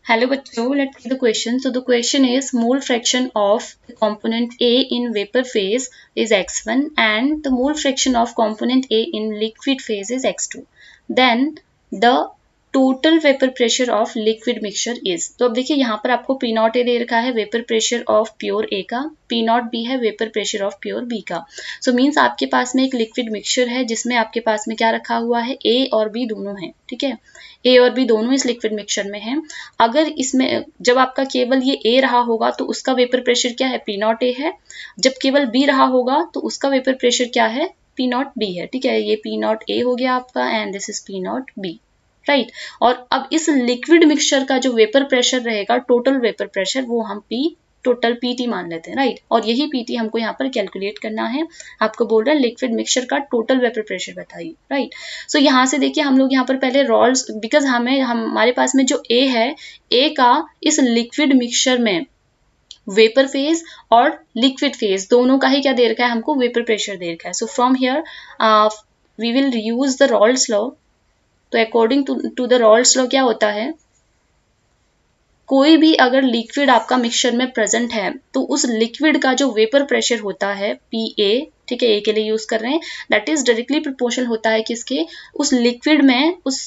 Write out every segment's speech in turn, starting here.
Hello बच्चों, let's see the question. So the question is mole fraction of the component A in vapor phase is x1 and the mole fraction of component A in liquid phase is x2. Then the total vapour pressure of liquid mixture is. तो अब देखिए यहाँ पर आपको P naught ए दे रखा है vapour pressure of pure A का, पी नॉट बी है vapour pressure of pure B का। सो मीन्स आपके पास में एक लिक्विड मिक्सचर है जिसमें आपके पास में क्या रखा हुआ है, ए और बी दोनों है। ठीक है, ए और बी दोनों इस लिक्विड मिक्सचर में है। अगर इसमें जब आपका केवल ये ए रहा होगा तो उसका वेपर प्रेशर क्या है, पी नॉट ए है। जब केवल बी रहा होगा तो उसका वेपर प्रेशर क्या है, पी नॉट बी है। ठीक है, ये पी नॉट ए हो गया आपका and this is P naught B, right. और अब इस लिक्विड मिक्सचर का जो वेपर प्रेशर रहेगा, टोटल वेपर प्रेशर, वो हम पी टोटल पीटी मान लेते हैं, राइट। और यही पीटी हमको यहाँ पर कैलकुलेट करना है। आपको बोल रहा है लिक्विड मिक्सचर का टोटल वेपर प्रेशर बताइए, राइट। सो यहाँ से देखिए हम लोग यहाँ पर पहले रॉल्स, बिकॉज हमारे पास में जो ए है, ए का इस लिक्विड मिक्सचर में वेपर फेज और लिक्विड फेज दोनों का ही क्या दे रखा है, हमको वेपर प्रेशर दे रखा है। So from here we will use the Raoult's law. तो according to the Raoult's law क्या होता है, कोई भी अगर लिक्विड आपका मिक्सचर में प्रेजेंट है तो उस लिक्विड का जो वेपर प्रेशर होता है पी ए, ठीक है, ए के लिए यूज कर रहे हैं, दैट इज डायरेक्टली प्रोपोर्शनल होता है किसके, उस लिक्विड में उस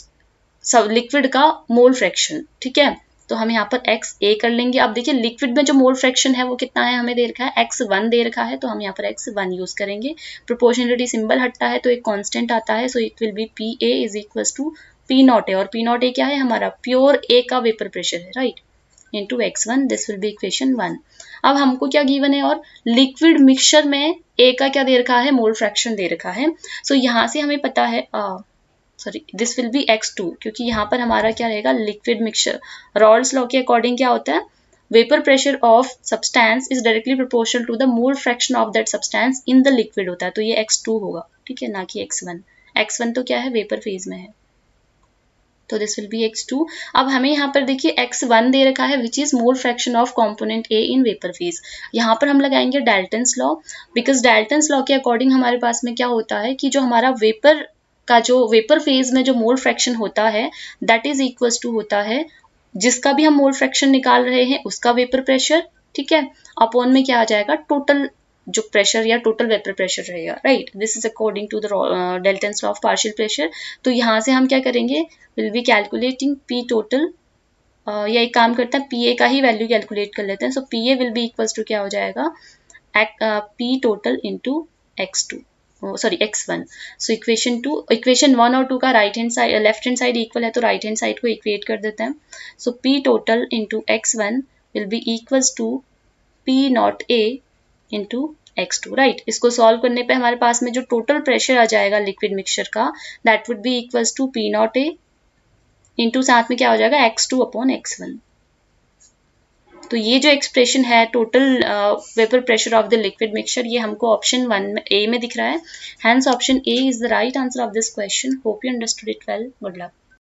सब लिक्विड का मोल फ्रैक्शन। ठीक है, तो हम यहाँ पर एक्स ए कर लेंगे। अब देखिए लिक्विड में जो मोल फ्रैक्शन है वो कितना है, हमें दे रखा है x1 दे रखा है, तो हम यहाँ पर x1 यूज करेंगे। प्रोपोर्शनलिटी सिंबल हटता है तो एक कांस्टेंट आता है, so it will be P A is equals to P naught A, और पी नॉट ए क्या है, हमारा प्योर ए का वेपर प्रेशर है, right, into x1। This will be equation 1। अब हमको क्या गिवन है, और लिक्विड मिक्सचर में ए का क्या दे रखा है, मोल फ्रैक्शन दे रखा है। सो यहाँ से हमें पता है, sorry, this will be x2, क्योंकि यहाँ पर हमारा क्या रहेगा, लिक्विड मिक्सचर। रॉल्स लॉ के अकॉर्डिंग क्या होता है, vapour pressure of substance is directly proportional to the mole fraction of that substance in the liquid होता है, तो ये x2 होगा, ठीक है, ना कि x1। x1 तो क्या है, वेपर फेज में है, तो दिस विल बी x2। अब हमें यहाँ पर देखिए x1 दे रखा है which is mole fraction of component A in vapour phase. यहाँ पर हम लगाएंगे Dalton's law, because Dalton's law के अकॉर्डिंग हमारे पास में क्या होता है कि जो हमारा वेपर का जो वेपर फेज में जो मोल फ्रैक्शन होता है दैट इज इक्वल्स टू होता है जिसका भी हम मोल फ्रैक्शन निकाल रहे हैं उसका वेपर प्रेशर, ठीक है, अपॉन में क्या आ जाएगा, टोटल जो प्रेशर या टोटल वेपर प्रेशर रहेगा, right. This is according to the Dalton's law of partial pressure. तो यहाँ से हम क्या करेंगे, will be calculating P total, या एक काम करते हैं पी ए का ही वैल्यू कैलकुलेट कर लेते हैं। So P A will be equals to क्या हो जाएगा, P total into x2, sorry x1। So equation 1 और 2 का right hand side left hand side equal है, तो राइट हैंड साइड को इक्वेट कर देते हैं। So p total into x1 will be equals to p naught a into x2, right. इसको solve करने पे हमारे पास में जो टोटल प्रेशर आ जाएगा लिक्विड मिक्सचर का that would be equals to p naught a into साथ में क्या हो जाएगा, x2 अपॉन x1। तो ये जो एक्सप्रेशन है total vapour pressure of the liquid mixture, ये हमको ऑप्शन 1 ए में दिख रहा है। Hence option A is the right answer of this question. Hope you understood it well. Good luck.